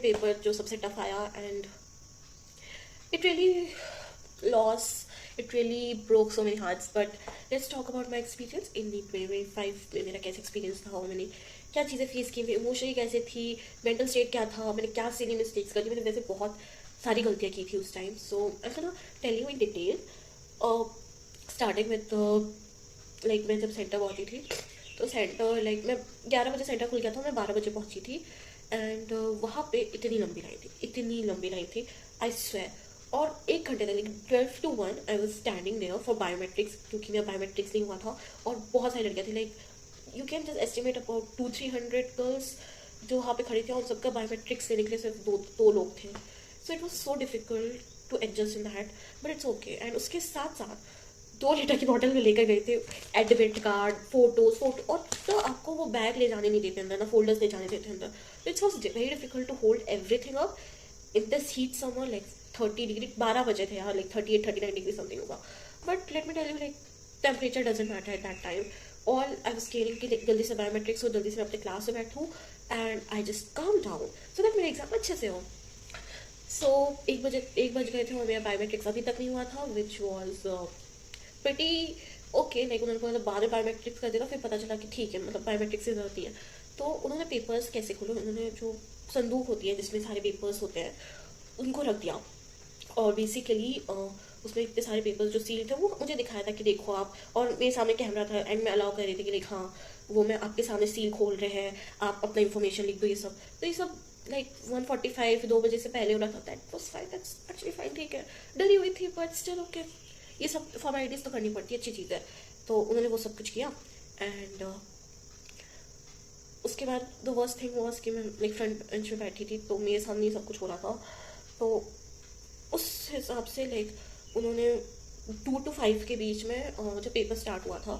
Paper जो सबसे tough आया, and it really loss, it really broke so many hearts. But let's talk about my experience in the 2025 में. मेरा कैसा experience था, और मैंने क्या चीज़ें फेस की, इमोशनली कैसे थी, मेंटल स्टेट क्या था, मैंने क्या सीरी मिस्टेक्स करी. मैंने वैसे बहुत सारी गलतियाँ की थी उस time. So I can tell you in detail. Starting with like मैं जब सेंटर पहुंची थी, तो सेंटर लाइक मैं 11 बजे सेंटर खुल गया था, मैं 12 बजे पहुंची थी. एंड वहाँ पे इतनी लंबी लाइन थी आई स्वेयर. और 1 घंटे तक, 12 to 1 I was standing there for biometrics, क्योंकि मेरा बायोमेट्रिक्स नहीं हुआ था. और बहुत सारी लड़कियाँ थी, like you can just estimate about 200-300 girls जो वहाँ पे खड़ी थी, और सबका बायोमेट्रिक्स लेने के लिए सिर्फ दो लोग थे. So it was so difficult to adjust in that, but it's okay. And उसके साथ साथ 2 लीटर की बॉटल में लेकर गए थे, एडमिट कार्ड, फोटो, और तो आपको वो बैग ले जाने नहीं देते अंदर, ना फोल्डर्स ले जाने देते अंदर. It's was very difficult to hold everything up in this heat summer. Like 30 degree, 12 बजे थे यार, लाइक 38-39 डिग्री समथिंग होगा. But let me tell you, like temperature doesn't matter at that time. All I was caring कि जल्दी से biometrics हो, जल्दी से मैं अपने क्लास में बैठूँ, and I just calm down so that मेरा एग्जाम अच्छे से हो. सो 1 बज गए थे और मेरा बायोमेट्रिक्स अभी तक नहीं हुआ था, which was pretty okay. Like उन्होंने बोला बाद में बायोमेट्रिक्स कर देगा, फिर पता चला कि ठीक है, मतलब बायोमेट्रिक्स की जरूरत है. तो उन्होंने पेपर्स कैसे खोले, उन्होंने जो संदूक होती है जिसमें सारे पेपर्स होते हैं उनको रख दिया, और बेसिकली उसमें इतने सारे पेपर्स जो सील थे वो मुझे दिखाया था कि देखो आप, और मेरे सामने कैमरा था, एंड मैं अलाउ कर रही थी कि लाइक हाँ वो मैं आपके सामने सील खोल रहे हैं, आप अपना इन्फॉर्मेशन लिख दो. ये सब लाइक 1:45 2 बजे से पहले हो रहा था. That was fine, that's actually fine, ठीक है. डरी हुई थी बट स्टिल ओके. ये सब फॉर्मेलिटीज तो करनी पड़ती है, अच्छी चीज़ है. तो उन्होंने वो सब कुछ किया. एंड उसके बाद द वर्स्ट थिंग वॉज कि मैं लाइक फ्रंट बेंच में बैठी थी, तो मेरे सामने सब कुछ हो रहा था. तो उस हिसाब से लाइक उन्होंने 2 to 5 के बीच में जब पेपर स्टार्ट हुआ था,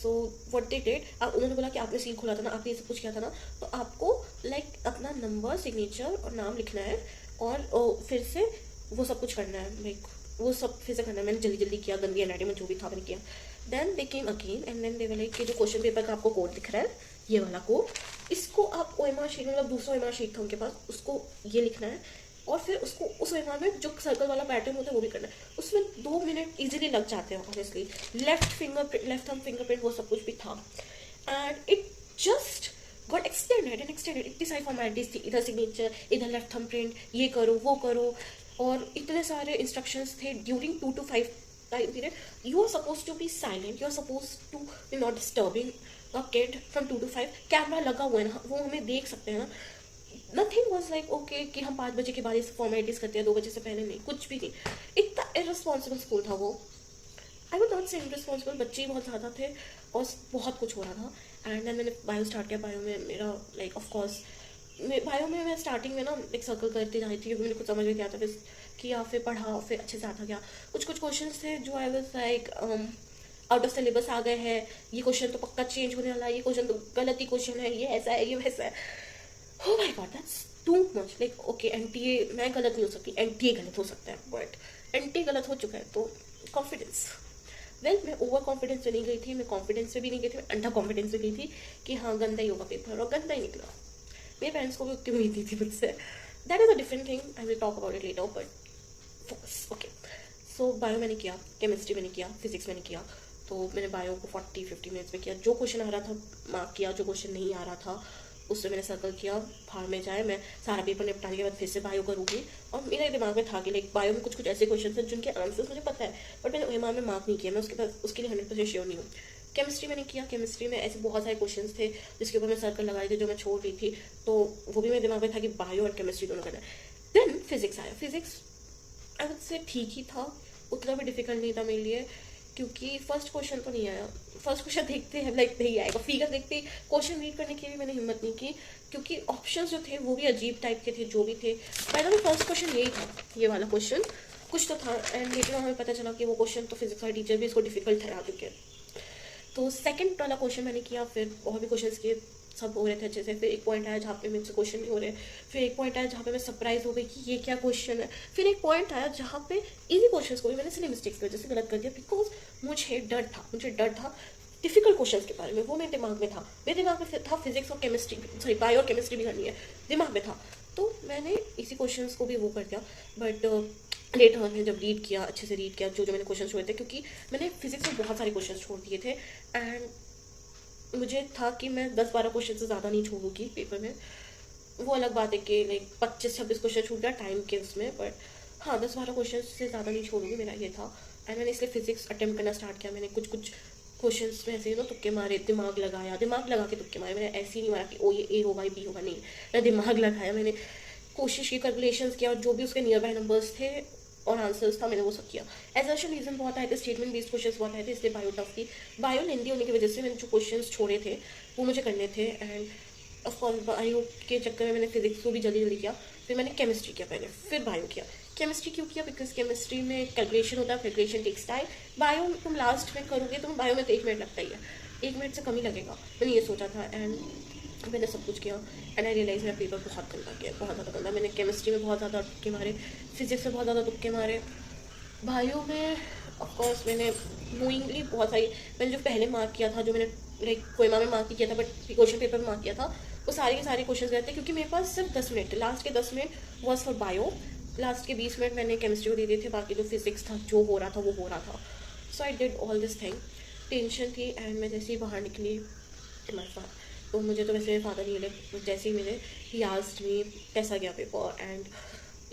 सो व्हाट दे डिड, उन्होंने बोला कि आपने सील खोला था ना, आपने ये सब कुछ किया था ना, तो आपको लाइक अपना नंबर, सिग्नेचर और नाम लिखना है, और फिर से वो सब कुछ करना है. लाइक वो सब फिर से करना है. मैंने जल्दी किया, गंदी हैंडराइटिंग में जो भी था मैंने किया. Then they came again and then they were like कि जो क्वेश्चन पेपर का आपको कोड दिख रहा है, ये वाला कोड, इसको आप OMR शीट, मतलब दूसरा OMR शीट था उनके पास, उसको ये लिखना है, और फिर उसको उस OMR में जो सर्कल वाला पैटर्न होता है वो भी करना है. उसमें 2 मिनट इजीली लग जाते हैं ऑनेस्टली. लेफ्ट थंब फिंगरप्रिंट वो सब कुछ भी था, and it just got extended. इतनी सारी फॉर्मेलिटीज थी, इधर सिग्नेचर, इधर लेफ्ट थंब प्रिंट, ये करो वो करो, और इतने सारे इंस्ट्रक्शंस थे during 2 to 5 time period. You are suppose to be silent, you are suppose to be not disturbing a kid from 2 to 5. Camera लगा हुआ है ना, वो हमें देख सकते हैं ना. नथिंग वॉज लाइक ओके कि हम 5 बजे के बाद ये फॉर्मेलिटीज करते हैं, 2 बजे से पहले नहीं, कुछ भी नहीं. इतना इररिस्पॉन्सिबल स्कूल था वो. आई वुड नॉट से इररिस्पॉन्सिबल, बच्चे ही बहुत ज़्यादा थे और बहुत कुछ हो रहा था. एंड देन मैंने बायो स्टार्ट किया. बायो में मेरा लाइक ऑफकोर्स बायो में मैं स्टार्टिंग में ना एक सर्कल करती जा रही थी, क्योंकि मेरे कुछ समझ में नहीं आता, फिर किया, फिर पढ़ा, फिर अच्छे से आता गया. कुछ क्वेश्चन थे जो I was like out of syllabus आ गए हैं, ये क्वेश्चन तो पक्का चेंज होने वाला है, ये क्वेश्चन तो गलत ही क्वेश्चन है, ये ऐसा है, ये वैसा है. Oh my God, that's too much. Like okay, NTA मैं गलत नहीं हो सकती, NTA गलत हो सकता है, बट NTA गलत हो चुका है. तो कॉन्फिडेंस, मैं ओवर कॉन्फिडेंस में नहीं गई थी, मैं कॉन्फिडेंस में भी नहीं गई थी, मैं अंडर कॉन्फिडेंस में गई थी कि हाँ गंदा ही होगा पेपर, और गंदा ही निकला. मेरे पेरेंट्स को भी उतनी उम्मीद थी मुझसे. That is a different thing, I will talk about it later. But focus okay. So bio मैंने किया, केमिस्ट्री मैंने किया, फिजिक्स मैंने किया. तो मैंने बायो को 40-50 मिनट्स में किया. जो क्वेश्चन आ रहा था मार्क किया, जो क्वेश्चन नहीं आ रहा था उससे मैंने सर्कल किया. फार में जाए, मैं सारा पेपर निपटाने के बाद फिर से बायो करूँगी. और मेरे दिमाग में था कि लाइक बायो में कुछ ऐसे क्वेश्चन हैं जिनके आंसर्स मुझे पता है, बट मैंने OMR में मार्क नहीं किया. मैं उसके लिए 100% श्योर नहीं हूँ. केमिस्ट्री मैंने किया. केमिस्ट्री में ऐसे बहुत सारे क्वेश्चन थे जिसके ऊपर मैं सर्कल लगाई थी, जो मैं छोड़ रही थी, तो वो भी मेरे दिमाग में था कि बायो और केमिस्ट्री दोनों करना है. देन फिजिक्स आया. फिजिक्स आई वुड से ठीक ही था, उतना भी डिफिकल्ट नहीं था मेरे लिए, क्योंकि फर्स्ट क्वेश्चन तो नहीं आया. फर्स्ट क्वेश्चन देखते हैं लाइक नहीं आएगा, फिगर देखते ही क्वेश्चन रीड करने की भी मैंने हिम्मत नहीं की, क्योंकि ऑप्शंस जो थे वो भी अजीब टाइप के थे, जो भी थे. पहले तो फर्स्ट क्वेश्चन यही था, ये वाला क्वेश्चन कुछ तो था, एंड लेकिन हमें पता चला कि वो क्वेश्चन तो फिजिक्स वाले टीचर भी इसको डिफिकल्ट ठहरा चुके हैं. तो सेकंड वाला क्वेश्चन मैंने किया, फिर और भी क्वेश्चन किए, सब हो रहे थे अच्छे से. फिर एक पॉइंट आया जहाँ पे मेरे से क्वेश्चन नहीं हो रहे, फिर एक पॉइंट आया जहाँ पे मैं सरप्राइज हो गई कि ये क्या क्वेश्चन है. फिर एक पॉइंट आया जहाँ पे इजी क्वेश्चन को भी मैंने सिली मिस्टेक्स की वजह से गलत कर दिया, बिकॉज मुझे डर था डिफिकल्ट क्वेश्चन के बारे में. वो मेरे दिमाग में था, मेरे दिमाग में था फिजिक्स और केमिस्ट्री, सॉरी बायो और केमिस्ट्री भी करनी है, दिमाग में था. तो मैंने इसी क्वेश्चंस को भी वो कर दिया, बट लेटर मैंने जब रीड किया, अच्छे से रीड किया जो जो मैंने क्वेश्चन छोड़े थे, क्योंकि मैंने फिजिक्स में बहुत सारे क्वेश्चन छोड़ दिए थे एंड मुझे था कि मैं 10-12 क्वेश्चन से ज़्यादा नहीं छोड़ूंगी पेपर में। वो अलग बात है कि लाइक 25-26 क्वेश्चन छूट गया टाइम के उसमें, बट हाँ 10-12 क्वेश्चन से ज़्यादा नहीं छोड़ूंगी, मेरा ये था। एंड मैंने इसलिए फिजिक्स अटेम्प्ट करना स्टार्ट किया। मैंने कुछ कुछ क्वेश्चंस में ऐसे तुक्के मारे, दिमाग लगाया, दिमाग लगा के तुक्के मारे। मैंने ऐसे ही नहीं मारा कि ओ ये ए होगा, बी होगा, नहीं, मैंने दिमाग लगाया, मैंने कोशिश की, कैलकुलेशंस किया, और जो भी उसके नियर बाय नंबर्स थे और आंसर्स था मैंने वो सब किया। एजर्शन रीजन बहुत आए थे, स्टेटमेंट बेस्ड क्वेश्चंस बहुत आए थे, इसलिए बायो टफ थी। बायो लेंदी होने की वजह से मैंने जो क्वेश्चंस छोड़े थे वो मुझे करने थे। एंड ऑफकोर्स बायो के चक्कर में मैंने फिजिक्स को भी जल्दी जल्दी किया। फिर मैंने केमिस्ट्री किया पहले, फिर बायो किया। केमिस्ट्री क्यों किया? बिकॉज केमिस्ट्री में कैलकुलेशन होता है, कैलकुलेशन टेक्स टाइम। बायो तुम लास्ट में करोगे, तुम बायो में तो 1 मिनट लगता ही है, 1 मिनट से कम ही लगेगा, मैंने ये सोचा था। एंड मैंने सब कुछ किया एंड आई रियलाइज मेरा पेपर बहुत गंदा गया, बहुत ज़्यादा गंदा। मैंने केमिस्ट्री में बहुत ज़्यादा तुक्के मारे, फिजिक्स में बहुत ज़्यादा तुक्के मारे, बायो में ऑफकोर्स मैंने नोइंगली बहुत सारी, मैंने जो पहले मार्क किया था, जो मैंने लाइक कोयमा में मार्क किया था बट क्वेश्चन पेपर में मार्क किया था, वो सारे के सारे क्वेश्चन गए थे, क्योंकि मेरे पास सिर्फ 10 मिनट थे। लास्ट के 10 minute was for bio, last के 20 मिनट मैंने केमिस्ट्री को दे दिए थे, बाकी जो फिजिक्स था जो हो रहा था वो हो रहा था। So I did all this thing. Tension थी एंड मैं जैसे ही बाहर निकली माय फादर, तो मुझे तो वैसे मेरे फादर नहीं लगे, जैसे ही मेरे ही आस्क्ड मी कैसा गया paper and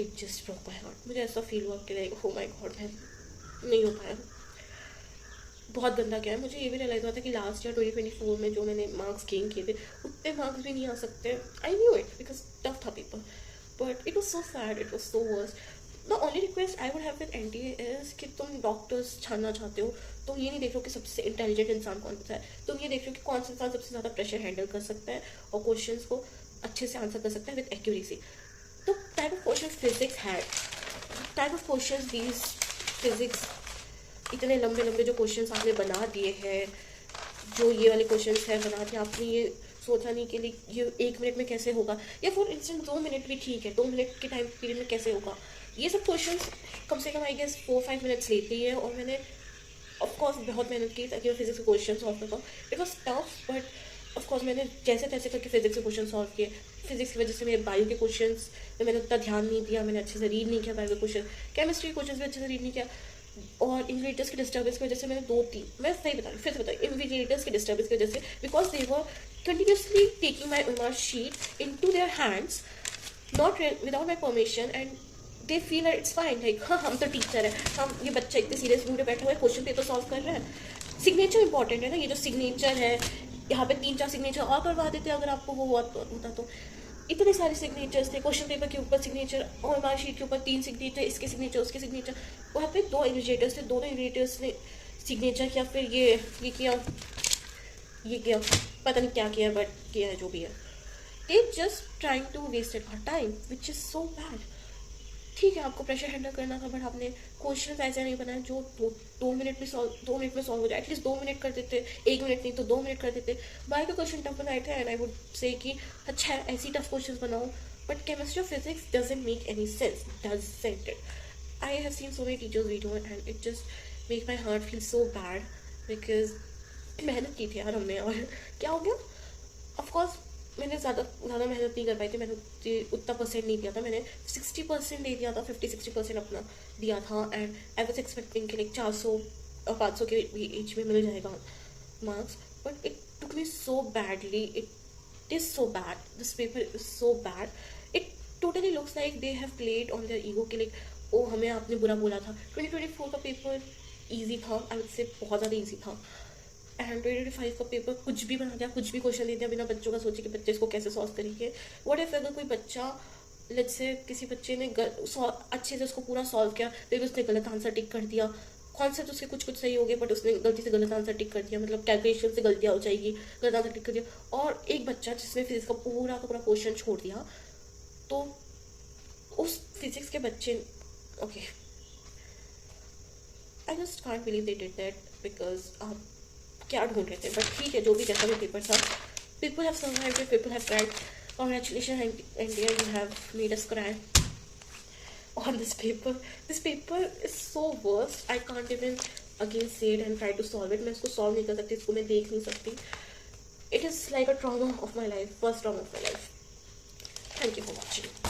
it just broke my heart. मुझे ऐसा फील हुआ कि लाइक ओ माय गॉड, मैं नहीं हो पाया, बहुत गंदा गया है। मुझे ये भी रियलाइज हुआ था कि लास्ट ईयर 2024 में जो मैंने मार्क्स गेन किए थे उतने मार्क्स भी नहीं आ सकते। I knew it because tough था paper, but it was so sad, it was so worst. The only request I would have with NTA is कि तुम डॉक्टर्स छानना चाहते हो, तुम ये नहीं देख रहे हो कि सबसे इंटेलिजेंट इंसान कौन सा है, तुम ये देख रहे हो कि कौन सा इंसान सबसे ज़्यादा प्रेशर हैंडल कर सकता है और क्वेश्चंस को अच्छे से आंसर कर सकता है विद एक्यूरेसी। तो टाइप ऑफ क्वेश्चन फिजिक्स है, type of question these physics, इतने लंबे लंबे जो क्वेश्चंस आपने बना दिए हैं, जो ये वाले क्वेश्चंस है बना दिए आपने, ये सोचा नहीं कि ये 1 मिनट में कैसे होगा, या फॉर इंस्टेंट 2 मिनट भी ठीक है, 2 मिनट के टाइम पीरियड में कैसे होगा। ये सब क्वेश्चंस कम से कम आई गेस 4-5 मिनट्स लेते ही है, और मैंने ऑफकोर्स बहुत मेहनत की ताकि मैं फिजिक्स के क्वेश्चन सॉल्व कर पाऊँ। It was tough, but of course मैंने जैसे तैसे करके फिजिक्स के क्वेश्चन सॉल्व किए। फिजिक्स की वजह से मेरे बायो के क्वेश्चंस में मैंने उतना ध्यान नहीं दिया, मैंने अच्छे से रीड नहीं किया बायो के क्वेश्चन, केमिस्ट्री के क्वेश्चन भी अच्छे से रीड नहीं किया, और इन्विजिलेटर्स की डिस्टर्बेंस की वजह से मैंने 2-3, मैं सही बता रही हूँ, फिर से बताऊँ, इन्विजिलेटर्स की डिस्टर्बेंस की वजह से, because they were continuously taking my OMR sheet in to their hands not without my permission, and they feel that it's fine, like हाँ हम तो टीचर है, हम ये बच्चा इतने सीरियस मूड में बैठा हुआ है, क्वेश्चन पेपर सॉल्व कर रहे हैं। सिग्नेचर इंपॉर्टेंट है ना, ये जो सिग्नेचर है, यहाँ पे 3-4 सिग्नेचर और करवा देते अगर आपको वो होता तो। इतने सारे सिग्नेचर्स थे, क्वेश्चन पेपर के ऊपर सिग्नेचर, और मार्क शीट के ऊपर 3 सिग्नेचर, इसके सिग्नेचर उसके सिग्नेचर, वहाँ पे 2 इन्विजिलेटर्स थे, दोनों इन्विजिलेटर्स ने सिग्नेचर किया, फिर ये किया, पता नहीं क्या किया, बट किया है जो भी है। They just trying to wasted our time which is so bad. ठीक है आपको प्रेशर हैंडल करना था, बट आपने क्वेश्चन ऐसे नहीं बनाए जो 2 मिनट में सॉल्व हो जाए। एटलीस्ट 2 मिनट कर देते, 1 मिनट नहीं तो 2 मिनट कर देते। बायो के क्वेश्चन टफ बनाए थे एंड आई वुड से कि अच्छा है ऐसी टफ क्वेश्चन बनाओ, बट केमिस्ट्री और physics doesn't make any sense, doesn't it. I have seen so many teachers video and it just make my heart feel so bad, because मेहनत की थी यार हमने, और क्या हो गया। ऑफकोर्स मैंने ज़्यादा मेहनत नहीं कर पाई थी, मैंने उतना परसेंट नहीं दिया था, मैंने 60% दे दिया था, 50-60% अपना दिया था। एंड आई वॉज एक्सपेक्टिंग कि लाइक 400 और 500 के बीच में मिल जाएगा marks, but it took me so badly, it is so bad, this paper is so bad, it totally looks like they have played on their ego कि like oh हमें आपने बुरा बोला था। 2024 का पेपर ईजी था, आई वुड से बहुत ज़्यादा ईजी था, एंड 2025 का पेपर कुछ भी बना दिया, कुछ भी क्वेश्चन दे दिया बिना बच्चों का सोचे कि बच्चे इसको कैसे सॉल्व करेंगे। व्हाट इफ अगर कोई बच्चा, लेट्स से किसी बच्चे ने अच्छे से उसको पूरा सॉल्व किया, फिर उसने गलत आंसर टिक कर दिया, कॉन्सेप्ट उसके कुछ सही हो गए बट उसने गलती से गलत आंसर टिक कर दिया, मतलब कैलकुलेशन से गलतियाँ हो जाएगी, गलत आंसर टिक कर दिया, और एक बच्चा जिसने फिजिक्स का पूरा क्वेश्चन छोड़ दिया, तो उस फिजिक्स के बच्चे, okay I just can't believe they did that, because आप क्या ढूंढ रहे थे, बट ठीक है जो भी जैसा भी पेपर था, people have survived it, people have tried, congratulation India, you have made us cry on this paper. This paper is so worst, I can't even again say it and try to solve it. मैं इसको solve नहीं कर सकती, इसको मैं देख नहीं सकती. It is like a trauma of my life, first trauma of my life. Thank you for watching.